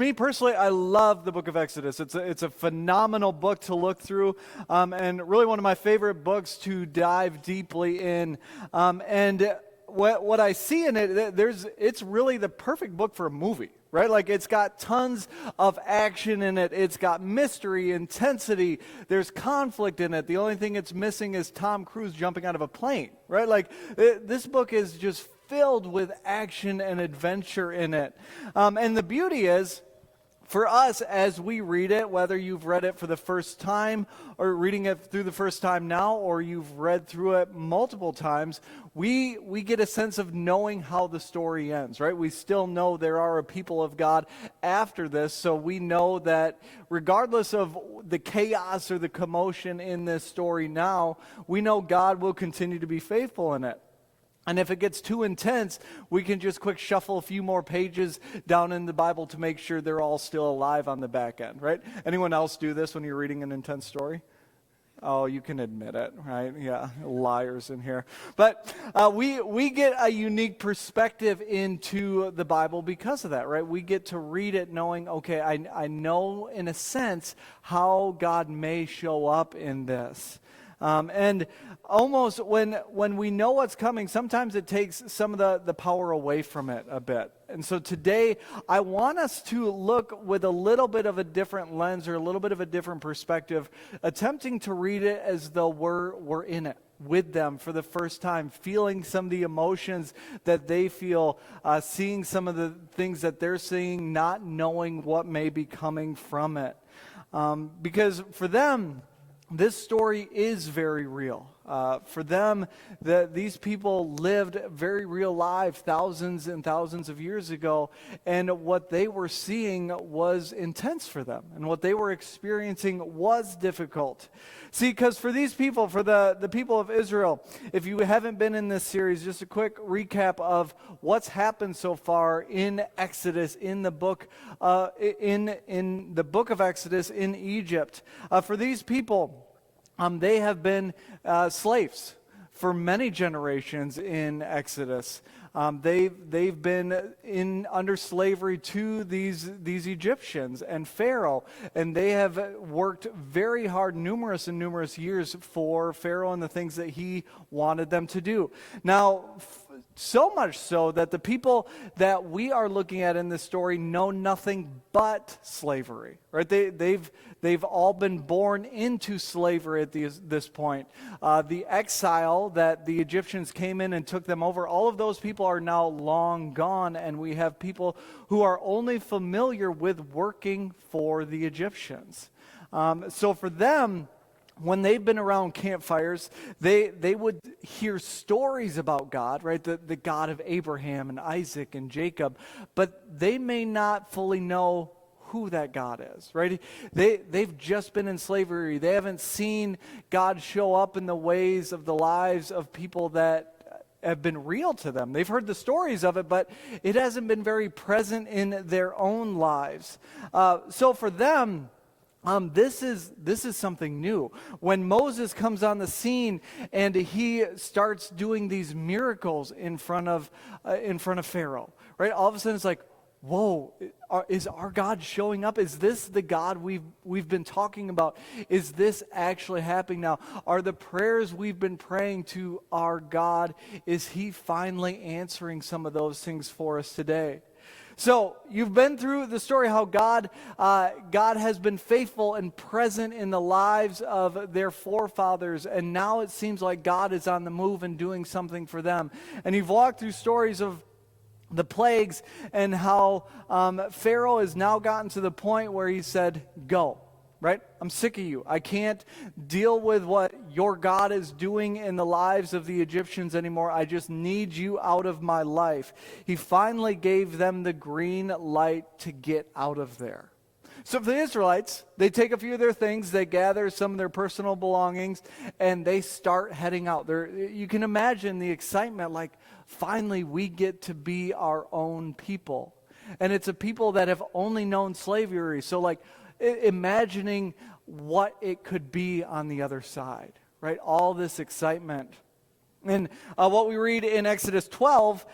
Me personally, I love the book of Exodus. It's a phenomenal book to look through, and really one of my favorite books to dive deeply in. And what I see in it, it's really the perfect book for a movie, right? Like, it's got tons of action in it. It's got mystery, intensity. There's conflict in it. The only thing it's missing is Tom Cruise jumping out of a plane, right? Like, this book is just filled with action and adventure in it. And the beauty is, for us, as we read it, whether you've read it for the first time or reading it through the first time now, or you've read through it multiple times, we get a sense of knowing how the story ends, right? We still know there are a people of God after this, so we know that regardless of the chaos or the commotion in this story now, we know God will continue to be faithful in it. And if it gets too intense, we can just quick shuffle a few more pages down in the Bible to make sure they're all still alive on the back end, right? Anyone else do this when you're reading an intense story? Oh, you can admit it, right? Yeah, liars in here. But we get a unique perspective into the Bible because of that, right? We get to read it knowing, okay, I know in a sense how God may show up in this. And almost when we know what's coming, sometimes it takes some of the power away from it a bit. And so today, I want us to look with a little bit of a different lens or a little bit of a different perspective, attempting to read it as though we're in it with them for the first time, feeling some of the emotions that they feel, seeing some of the things that they're seeing, not knowing what may be coming from it. Because for them, this story is very real. For them, these people lived very real lives thousands and thousands of years ago, and what they were seeing was intense for them, and what they were experiencing was difficult. See, because for these people, for the people of Israel, if you haven't been in this series, just a quick recap of what's happened so far in Exodus, in the book, in the book of Exodus in Egypt. For these people, they have been slaves for many generations in Exodus. They've been under slavery to these Egyptians and Pharaoh, and they have worked very hard, numerous years for Pharaoh and the things that he wanted them to do. Now, so much so that the people that we are looking at in this story know nothing but slavery, right? They've all been born into slavery at this point. The exile that the Egyptians came in and took them over, all of those people are now long gone, and we have people who are only familiar with working for the Egyptians. So for them, when they've been around campfires, they would hear stories about God, right? The God of Abraham and Isaac and Jacob, but they may not fully know who that God is, right? They've just been in slavery. They haven't seen God show up in the ways of the lives of people that have been real to them. They've heard the stories of it, but it hasn't been very present in their own lives. So for them, this is something new. When Moses comes on the scene and he starts doing these miracles in front of Pharaoh, right? All of a sudden it's like, whoa, is our God showing up? Is this the God we've been talking about? Is this actually happening now? Are the prayers we've been praying to our God, is he finally answering some of those things for us today? So you've been through the story how God has been faithful and present in the lives of their forefathers, and now it seems like God is on the move and doing something for them. And you've walked through stories of the plagues and how Pharaoh has now gotten to the point where he said, go. Right? I'm sick of you. I can't deal with what your God is doing in the lives of the Egyptians anymore. I just need you out of my life. He finally gave them the green light to get out of there. So for the Israelites, they take a few of their things, they gather some of their personal belongings, and they start heading out. You can imagine the excitement, like, finally we get to be our own people. And it's a people that have only known slavery. So like, imagining what it could be on the other side, right? All this excitement. And what we read in Exodus 12,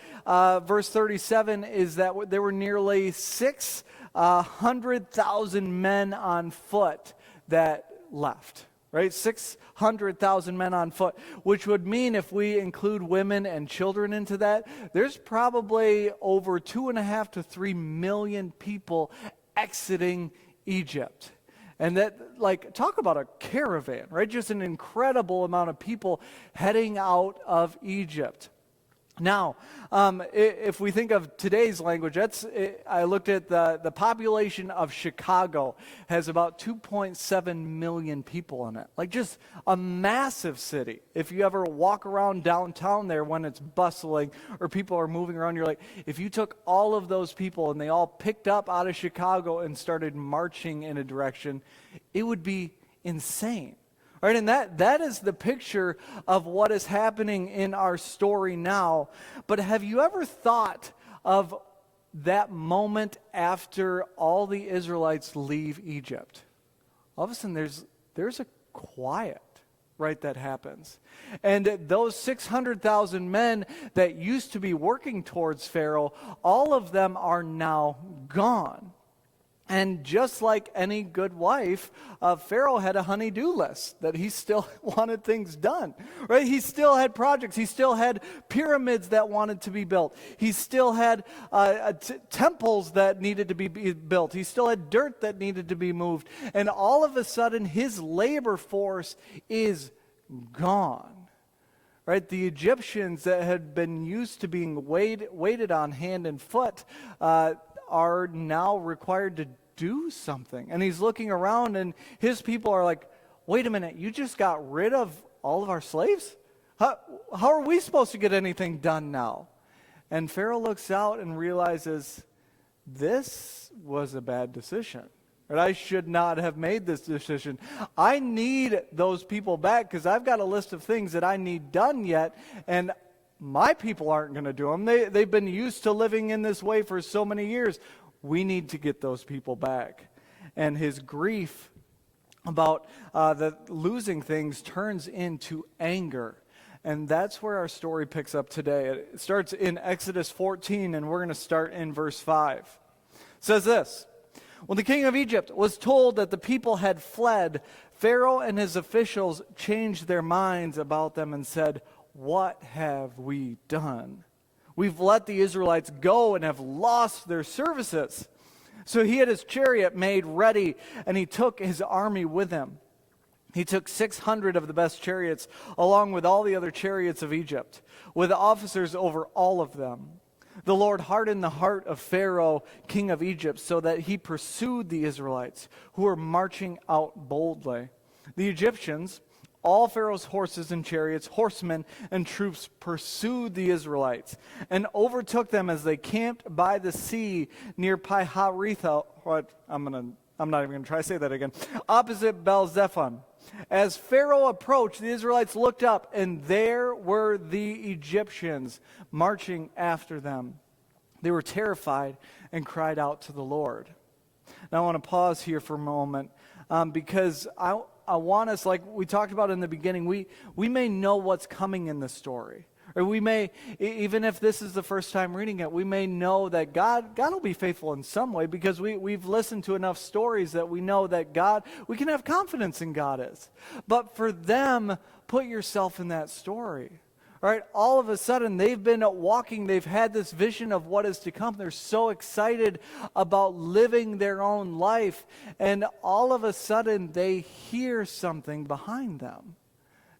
verse 37, is that there were nearly 600,000 men on foot that left. Right? 600,000 men on foot, which would mean if we include women and children into that, there's probably over 2.5 to 3 million people exiting Egypt. And that, like, talk about a caravan, right? Just an incredible amount of people heading out of Egypt. Now, if we think of today's language, I looked at the population of Chicago has about 2.7 million people in it. Like, just a massive city. If you ever walk around downtown there when it's bustling or people are moving around, you're like, if you took all of those people and they all picked up out of Chicago and started marching in a direction, it would be insane. Right, and that is the picture of what is happening in our story now. But have you ever thought of that moment after all the Israelites leave Egypt? All of a sudden there's a quiet, right, that happens. And those 600,000 men that used to be working towards Pharaoh, all of them are now gone. And just like any good wife, Pharaoh had a honey-do list that he still wanted things done, right? He still had projects. He still had pyramids that wanted to be built. He still had temples that needed to be built. He still had dirt that needed to be moved. And all of a sudden, his labor force is gone, right? The Egyptians that had been used to being waited on hand and foot are now required to do something. And he's looking around and his people are like, wait a minute, you just got rid of all of our slaves? How are we supposed to get anything done now? And Pharaoh looks out and realizes this was a bad decision. Right? I should not have made this decision. I need those people back because I've got a list of things that I need done yet, and my people aren't going to do them. They've been used to living in this way for so many years. We need to get those people back. And his grief about the losing things turns into anger. And that's where our story picks up today. It starts in Exodus 14, and we're going to start in verse 5. It says this: when the king of Egypt was told that the people had fled, Pharaoh and his officials changed their minds about them and said, "What have we done? We've let the Israelites go and have lost their services." So he had his chariot made ready, and he took his army with him. He took 600 of the best chariots, along with all the other chariots of Egypt, with officers over all of them. The Lord hardened the heart of Pharaoh, king of Egypt, so that he pursued the Israelites, who were marching out boldly. The Egyptians, all Pharaoh's horses and chariots, horsemen and troops, pursued the Israelites and overtook them as they camped by the sea near Pi-hahiroth. I'm not even going to try to say that again. Opposite Baal-zephon. As Pharaoh approached, the Israelites looked up, and there were the Egyptians marching after them. They were terrified and cried out to the Lord. Now I want to pause here for a moment because I want us, like we talked about in the beginning, we may know what's coming in the story. Or we may, even if this is the first time reading it, we may know that God will be faithful in some way because we've listened to enough stories that we know that we can have confidence in God is. But for them, put yourself in that story. All right, all of a sudden, they've been walking, they've had this vision of what is to come. They're so excited about living their own life, and all of a sudden, they hear something behind them.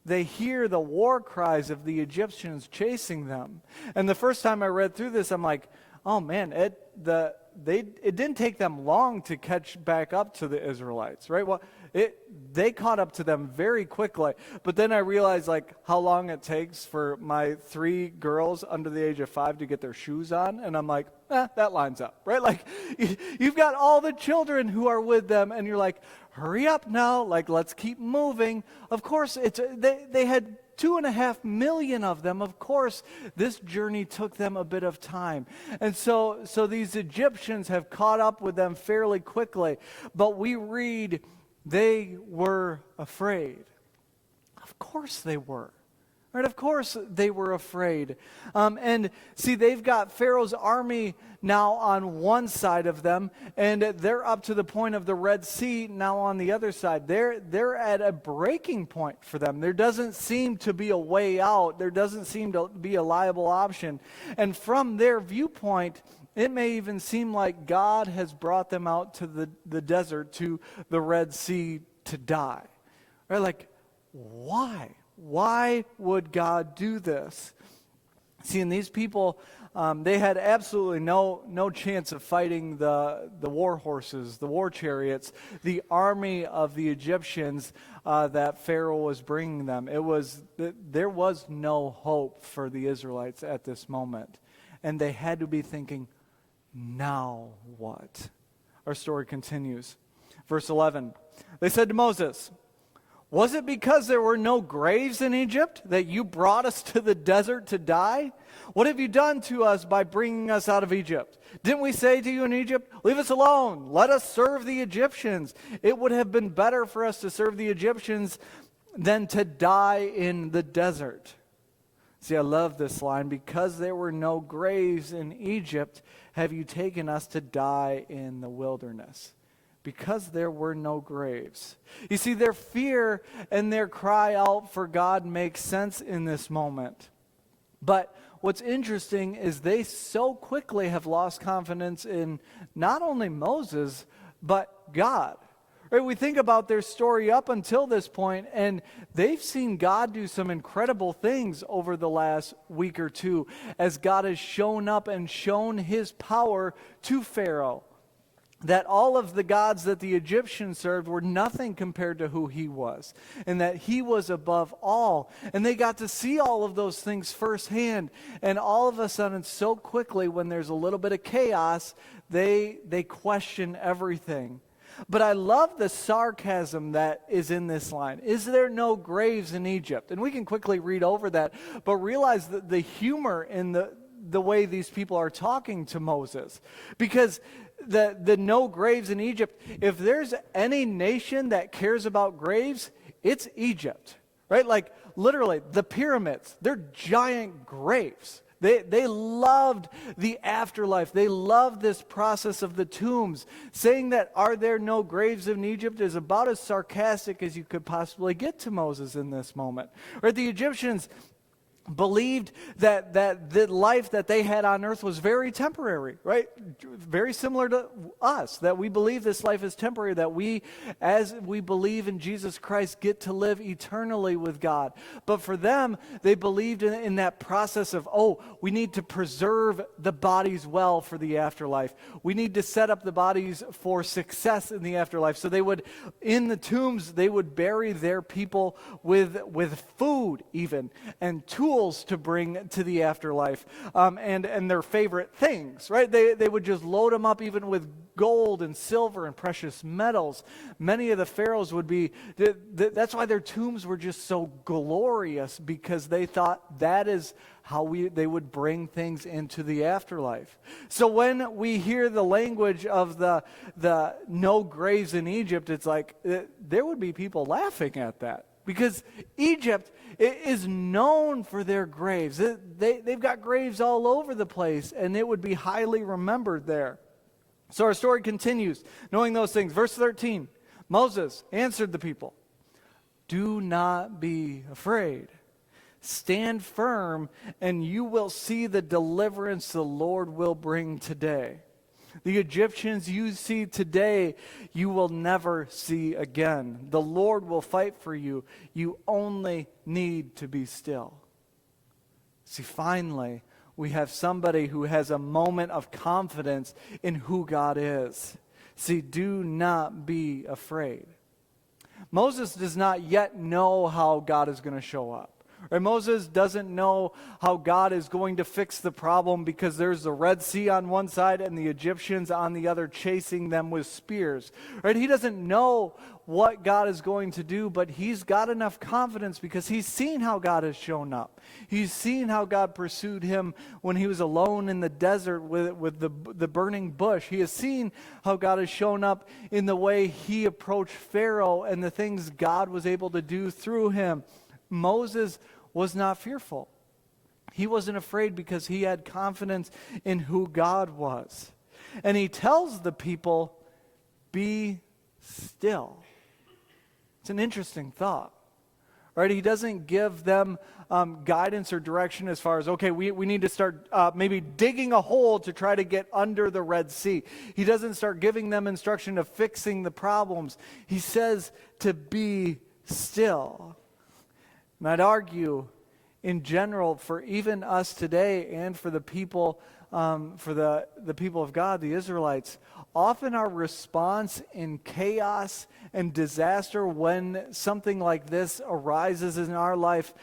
They hear the war cries of the Egyptians chasing them. And the first time I read through this, I'm like, oh man, it didn't take them long to catch back up to the Israelites, right? Well, they caught up to them very quickly. But then I realized like how long it takes for my 3 girls under the age of 5 to get their shoes on, and I'm like, that lines up, right? Like you've got all the children who are with them, and you're like, hurry up now, like let's keep moving. Of course, they had 2.5 million of them. Of course, this journey took them a bit of time. And so these Egyptians have caught up with them fairly quickly. But we read they were afraid. Of course they were. Right? Of course they were afraid. And see, they've got Pharaoh's army now on one side of them, and they're up to the point of the Red Sea now on the other side. They're at a breaking point for them. There doesn't seem to be a way out. There doesn't seem to be a liable option. And from their viewpoint, it may even seem like God has brought them out to the desert, to the Red Sea, to die. Right? Like, why? Why would God do this? See, and these people, they had absolutely no chance of fighting the war horses, the war chariots, the army of the Egyptians that Pharaoh was bringing them. There was no hope for the Israelites at this moment. And they had to be thinking, now what? Our story continues. Verse 11, they said to Moses, "Was it because there were no graves in Egypt that you brought us to the desert to die? What have you done to us by bringing us out of Egypt? Didn't we say to you in Egypt, 'Leave us alone, let us serve the Egyptians'? It would have been better for us to serve the Egyptians than to die in the desert." See, I love this line. Because there were no graves in Egypt, have you taken us to die in the wilderness? Because there were no graves. You see, their fear and their cry out for God makes sense in this moment. But what's interesting is they so quickly have lost confidence in not only Moses, but God. Right? We think about their story up until this point, and they've seen God do some incredible things over the last week or two as God has shown up and shown his power to Pharaoh. That all of the gods that the Egyptians served were nothing compared to who he was, and that he was above all. And they got to see all of those things firsthand, and all of a sudden, so quickly, when there's a little bit of chaos, they question everything. But I love the sarcasm that is in this line. Is there no graves in Egypt? And we can quickly read over that, but realize the humor in the way these people are talking to Moses. Because the no graves in Egypt, if there's any nation that cares about graves, it's Egypt, right? Like literally the pyramids, they're giant graves. They loved the afterlife. They loved this process of the tombs. Saying that are there no graves in Egypt is about as sarcastic as you could possibly get to Moses in this moment. Right? The Egyptians believed that the life that they had on earth was very temporary, right? Very similar to us, that we believe this life is temporary, that we, as we believe in Jesus Christ, get to live eternally with God. But for them, they believed in that process of, we need to preserve the bodies well for the afterlife. We need to set up the bodies for success in the afterlife. So they would, in the tombs, they would bury their people with food even, and tools to bring to the afterlife, and their favorite things, right? They would just load them up even with gold and silver and precious metals. Many of the pharaohs would be, that's why their tombs were just so glorious, because they thought that is how they would bring things into the afterlife. So when we hear the language of the no graves in Egypt, it's like there would be people laughing at that. Because Egypt is known for their graves. They've got graves all over the place, and it would be highly remembered there. So our story continues, knowing those things. Verse 13, Moses answered the people, "Do not be afraid. Stand firm, and you will see the deliverance the Lord will bring today. The Egyptians you see today, you will never see again. The Lord will fight for you. You only need to be still." See, finally, we have somebody who has a moment of confidence in who God is. See, do not be afraid. Moses does not yet know how God is going to show up. Right? Moses doesn't know how God is going to fix the problem, because there's the Red Sea on one side and the Egyptians on the other chasing them with spears. Right? He doesn't know what God is going to do, but he's got enough confidence because he's seen how God has shown up. He's seen how God pursued him when he was alone in the desert with the burning bush. He has seen how God has shown up in the way he approached Pharaoh and the things God was able to do through him. Moses was not fearful. He wasn't afraid because he had confidence in who God was. And he tells the people, be still. It's an interesting thought, right? He doesn't give them guidance or direction as far as, okay, we need to start maybe digging a hole to try to get under the Red Sea. He doesn't start giving them instruction of fixing the problems. He says to be still. And I'd argue, in general, for even us today and for the people, for the people of God, the Israelites, often our response in chaos and disaster when something like this arises in our life,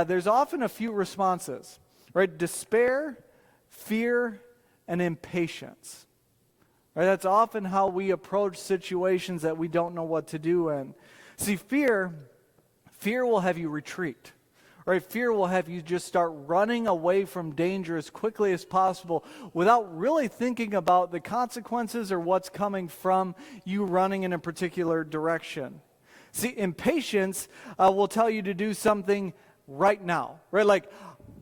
there's often a few responses, right? Despair, fear, and impatience. Right? That's often how we approach situations that we don't know what to do in. See, fear will have you retreat. Right? Fear will have you just start running away from danger as quickly as possible without really thinking about the consequences or what's coming from you running in a particular direction. See, impatience will tell you to do something right now. Right? Like,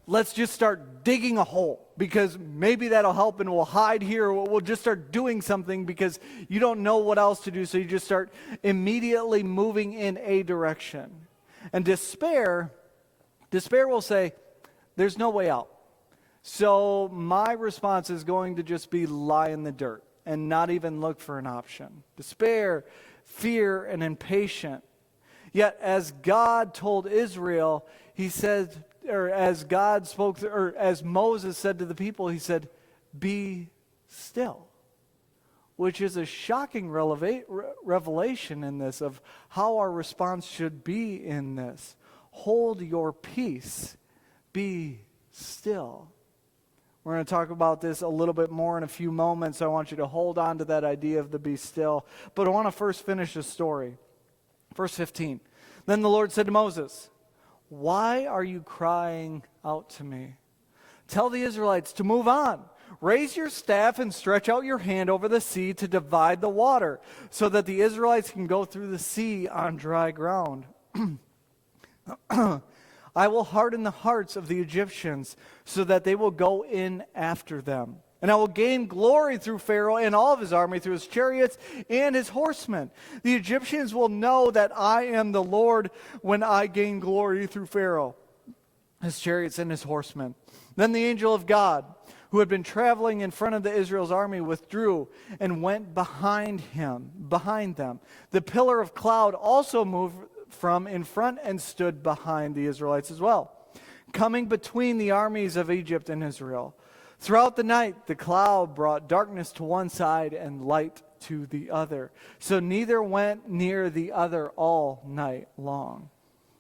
let's just start digging a hole because maybe that'll help and we'll hide here. We'll just start doing something because you don't know what else to do. So you just start immediately moving in a direction. And despair will say, there's no way out. So my response is going to just be lie in the dirt and not even look for an option. Despair, fear, and impatient. Yet as God told Israel, he said, or as God spoke, or as Moses said to the people, he said, be still. Which is a shocking revelation in this of how our response should be in this. Hold your peace. Be still. We're going to talk about this a little bit more in a few moments. I want you to hold on to that idea of the be still. But I want to first finish the story. Verse 15. Then the Lord said to Moses, why are you crying out to me? Tell the Israelites to move on. Raise your staff and stretch out your hand over the sea to divide the water, so that the Israelites can go through the sea on dry ground. I will harden the hearts of the Egyptians so that they will go in after them. And I will gain glory through Pharaoh and all of his army, through his chariots and his horsemen. The Egyptians will know that I am the Lord when I gain glory through Pharaoh, his chariots and his horsemen. Then the angel of God, who had been traveling in front of the Israel's army, withdrew and went behind them. The pillar of cloud also moved from in front and stood behind the Israelites as well, coming between the armies of Egypt and Israel. Throughout the night, the cloud brought darkness to one side and light to the other. So neither went near the other all night long.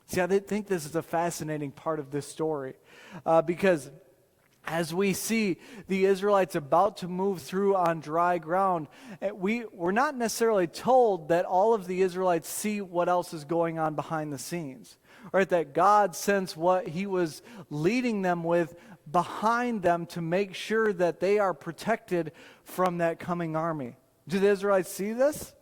See, I think this is a fascinating part of this story because as we see the Israelites about to move through on dry ground, we're not necessarily told that all of the Israelites see what else is going on behind the scenes. Right? That God sends what he was leading them with behind them to make sure that they are protected from that coming army. Do the Israelites see this?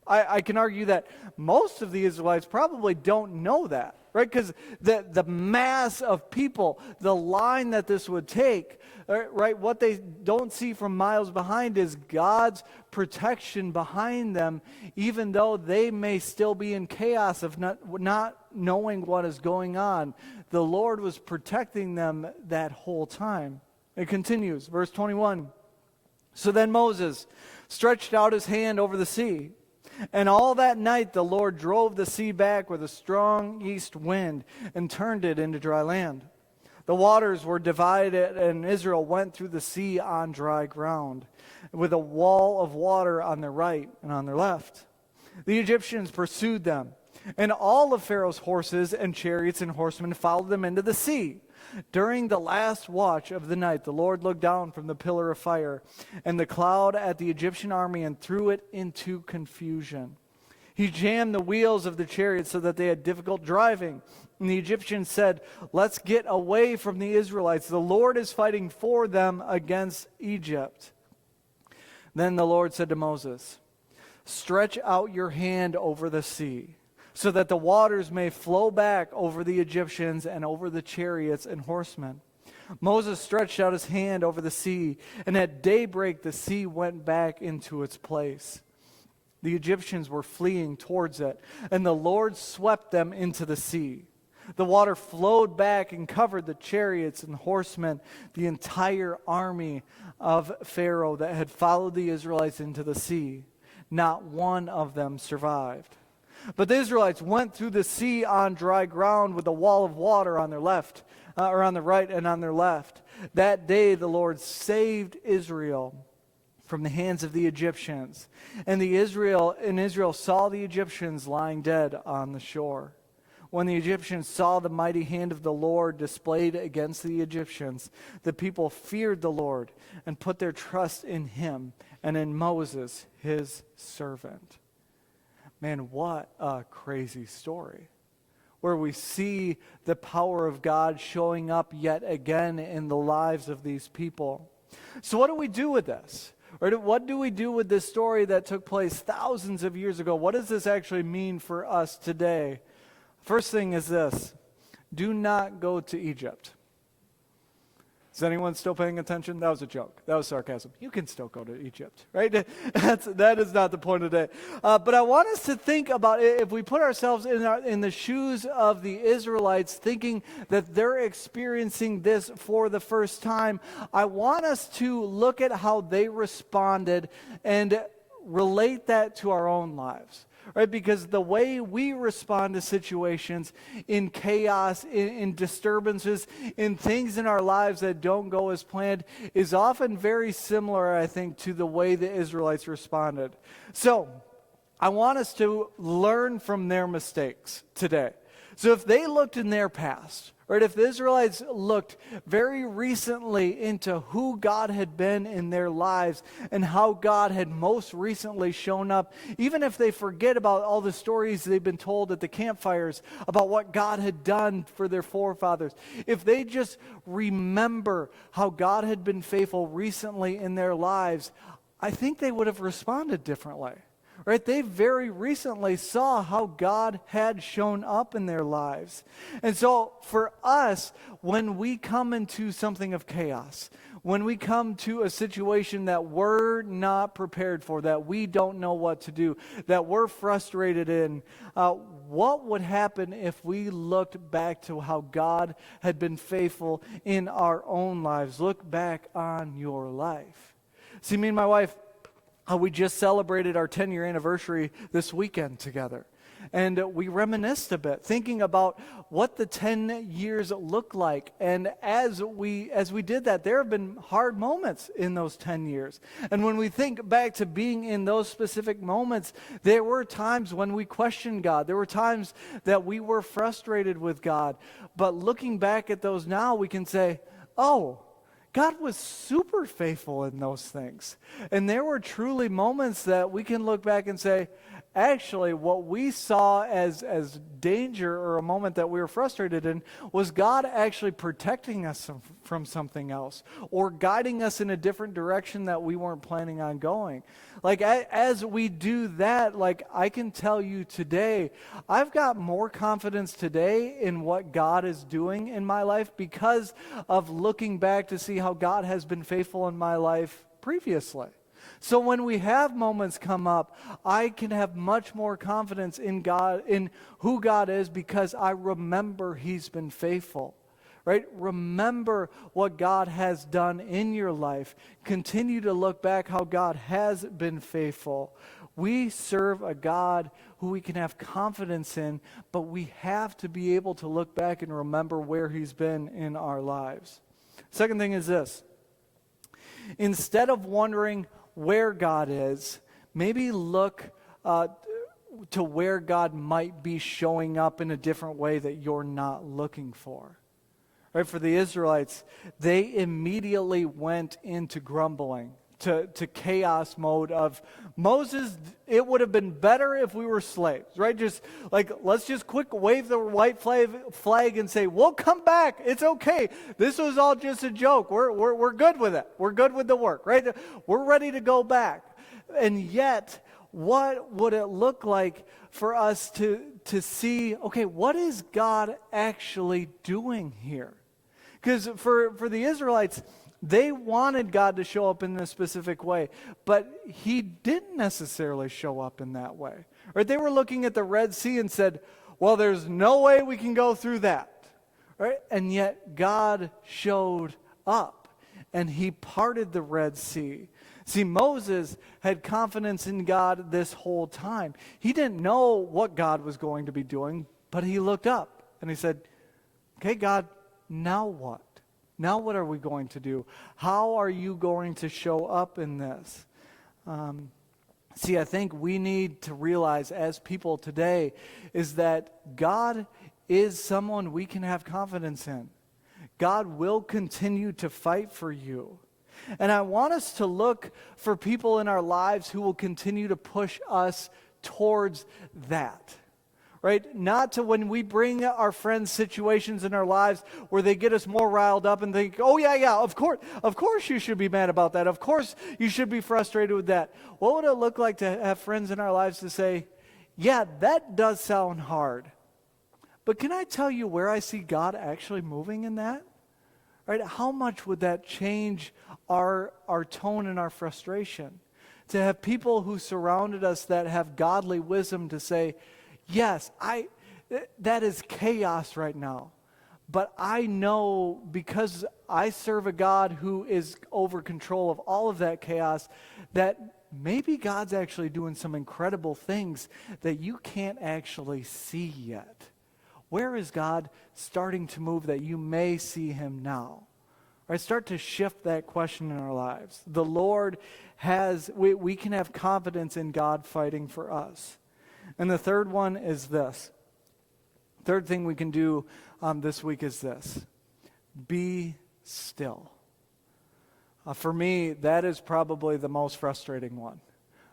I can argue that most of the Israelites probably don't know that. Right, because the mass of people, the line that this would take, right, what they don't see from miles behind is God's protection behind them, even though they may still be in chaos of not knowing what is going on. The Lord was protecting them that whole time. It continues, verse 21. So then Moses stretched out his hand over the sea, and all that night the Lord drove the sea back with a strong east wind and turned it into dry land. The waters were divided, and Israel went through the sea on dry ground, with a wall of water on their right and on their left. The Egyptians pursued them, and all of Pharaoh's horses and chariots and horsemen followed them into the sea. During the last watch of the night, the Lord looked down from the pillar of fire and the cloud at the Egyptian army and threw it into confusion. He jammed the wheels of the chariots so that they had difficult driving. And the Egyptians said, let's get away from the Israelites. The Lord is fighting for them against Egypt. Then the Lord said to Moses, stretch out your hand over the sea, so that the waters may flow back over the Egyptians and over the chariots and horsemen. Moses stretched out his hand over the sea, and at daybreak the sea went back into its place. The Egyptians were fleeing towards it, and the Lord swept them into the sea. The water flowed back and covered the chariots and horsemen, the entire army of Pharaoh that had followed the Israelites into the sea. Not one of them survived. But the Israelites went through the sea on dry ground with a wall of water on their left, or on the right and on their left. That day the Lord saved Israel from the hands of the Egyptians. And Israel saw the Egyptians lying dead on the shore. When the Egyptians saw the mighty hand of the Lord displayed against the Egyptians, the people feared the Lord and put their trust in him and in Moses, his servant. Man, what a crazy story, where we see the power of God showing up yet again in the lives of these people. So what do we do with this? Or what do we do with this story that took place thousands of years ago? What does this actually mean for us today? First thing is this: do not go to Egypt. Is anyone still paying attention? That was a joke. That was sarcasm. You can still go to Egypt, right? That is not the point of today. But I want us to think about it, if we put ourselves in the shoes of the Israelites, thinking that they're experiencing this for the first time. I want us to look at how they responded and relate that to our own lives. Right, because the way we respond to situations, in chaos, in disturbances, in things in our lives that don't go as planned, is often very similar, I think, to the way the Israelites responded. So, I want us to learn from their mistakes today. So if they looked in their past, right, if the Israelites looked very recently into who God had been in their lives and how God had most recently shown up, even if they forget about all the stories they've been told at the campfires about what God had done for their forefathers, if they just remember how God had been faithful recently in their lives, I think they would have responded differently. Right? They very recently saw how God had shown up in their lives. And so for us, when we come into something of chaos, when we come to a situation that we're not prepared for, that we don't know what to do, that we're frustrated in, what would happen if we looked back to how God had been faithful in our own lives? Look back on your life. See, me and my wife, we just celebrated our 10-year anniversary this weekend together. And we reminisced a bit, thinking about what the 10 years look like. And as we did that, there have been hard moments in those 10 years. And when we think back to being in those specific moments, there were times when we questioned God. There were times that we were frustrated with God. But looking back at those now, we can say, oh, God was super faithful in those things. And there were truly moments that we can look back and say, actually, what we saw as danger or a moment that we were frustrated in was God actually protecting us from something else or guiding us in a different direction that we weren't planning on going. Like, as we do that, like, I can tell you today, I've got more confidence today in what God is doing in my life because of looking back to see how God has been faithful in my life previously. So when we have moments come up, I can have much more confidence in God, in who God is, because I remember He's been faithful. Right? Remember what God has done in your life. Continue to look back how God has been faithful. We serve a God who we can have confidence in, but we have to be able to look back and remember where He's been in our lives. Second thing is this. Instead of wondering where God is, maybe look to where God might be showing up in a different way that you're not looking for. Right? For the Israelites, they immediately went into grumbling, to chaos mode of, Moses, it would have been better if we were slaves, right? Just like, let's just quick wave the white flag and say, we'll come back. It's okay. This was all just a joke. We're good with it. We're good with the work, right? We're ready to go back. And yet, what would it look like for us to see, okay, what is God actually doing here? Because for the Israelites, they wanted God to show up in a specific way, but he didn't necessarily show up in that way. Right? They were looking at the Red Sea and said, well, there's no way we can go through that. Right? And yet God showed up and he parted the Red Sea. See, Moses had confidence in God this whole time. He didn't know what God was going to be doing, but he looked up and he said, okay, God, now what? Now what are we going to do? How are you going to show up in this? See, I think we need to realize as people today is that God is someone we can have confidence in. God will continue to fight for you. And I want us to look for people in our lives who will continue to push us towards that. Right? Not to when we bring our friends situations in our lives where they get us more riled up and think, oh yeah, of course you should be mad about that. Of course you should be frustrated with that. What would it look like to have friends in our lives to say, yeah, that does sound hard. But can I tell you where I see God actually moving in that? Right? How much would that change our tone and our frustration? To have people who surrounded us that have godly wisdom to say, yes, that is chaos right now. But I know because I serve a God who is over control of all of that chaos, that maybe God's actually doing some incredible things that you can't actually see yet. Where is God starting to move that you may see him now? Right, start to shift that question in our lives. The Lord we can have confidence in God fighting for us. And the third one is this. Third thing we can do this week is this. Be still. For me, that is probably the most frustrating one.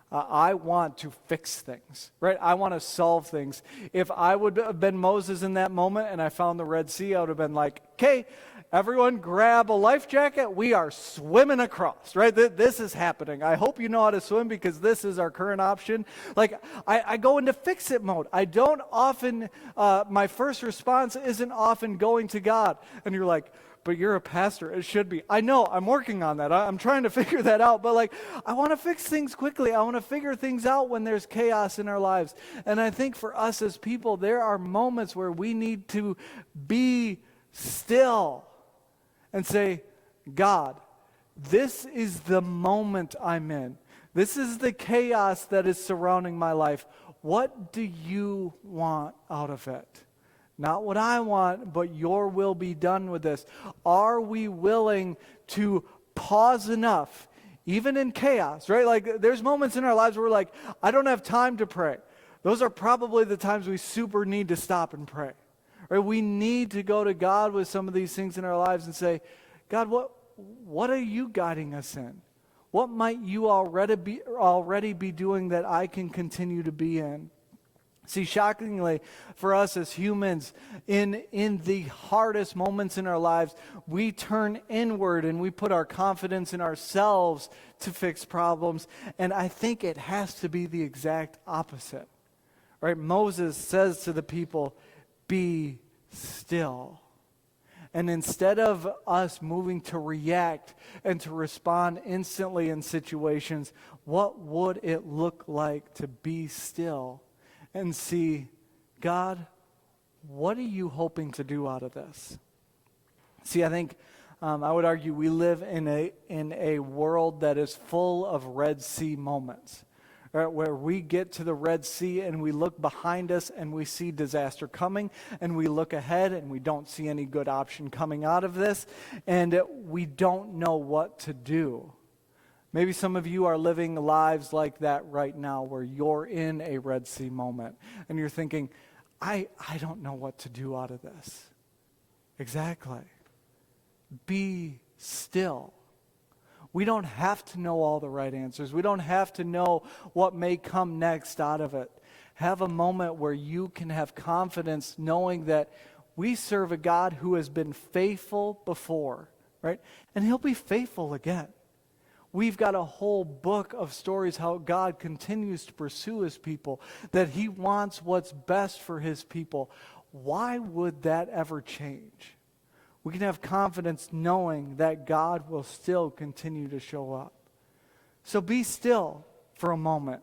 I want to fix things, right? I want to solve things. If I would have been Moses in that moment and I found the Red Sea, I would have been like, okay, everyone grab a life jacket. We are swimming across, right? This is happening. I hope you know how to swim because this is our current option. Like, I go into fix-it mode. I don't often, my first response isn't often going to God. And you're like, but you're a pastor. It should be. I know. I'm working on that. I'm trying to figure that out. But like, I want to fix things quickly. I want to figure things out when there's chaos in our lives. And I think for us as people, there are moments where we need to be still and say, God, this is the moment I'm in. This is the chaos that is surrounding my life. What do you want out of it? Not what I want, but your will be done with this. Are we willing to pause enough, even in chaos, right? Like there's moments in our lives where we're like, I don't have time to pray. Those are probably the times we super need to stop and pray. Right? We need to go to God with some of these things in our lives and say, God, what are you guiding us in? What might you already be doing that I can continue to be in? See, shockingly, for us as humans, in the hardest moments in our lives, we turn inward and we put our confidence in ourselves to fix problems. And I think it has to be the exact opposite. Right? Moses says to the people, be still. And instead of us moving to react and to respond instantly in situations, what would it look like to be still and see, God, what are you hoping to do out of this? See, I think I would argue we live in a world that is full of Red Sea moments, right, where we get to the Red Sea and we look behind us and we see disaster coming, and we look ahead and we don't see any good option coming out of this, and we don't know what to do. Maybe some of you are living lives like that right now where you're in a Red Sea moment and you're thinking, I don't know what to do out of this. Exactly. Be still. We don't have to know all the right answers. We don't have to know what may come next out of it. Have a moment where you can have confidence knowing that we serve a God who has been faithful before, right? And he'll be faithful again. We've got a whole book of stories how God continues to pursue his people, that he wants what's best for his people. Why would that ever change? We can have confidence knowing that God will still continue to show up. So be still for a moment,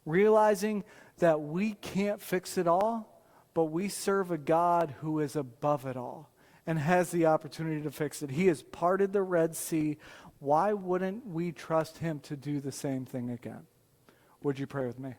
realizing that we can't fix it all, but we serve a God who is above it all and has the opportunity to fix it. He has parted the Red Sea. Why wouldn't we trust him to do the same thing again? Would you pray with me?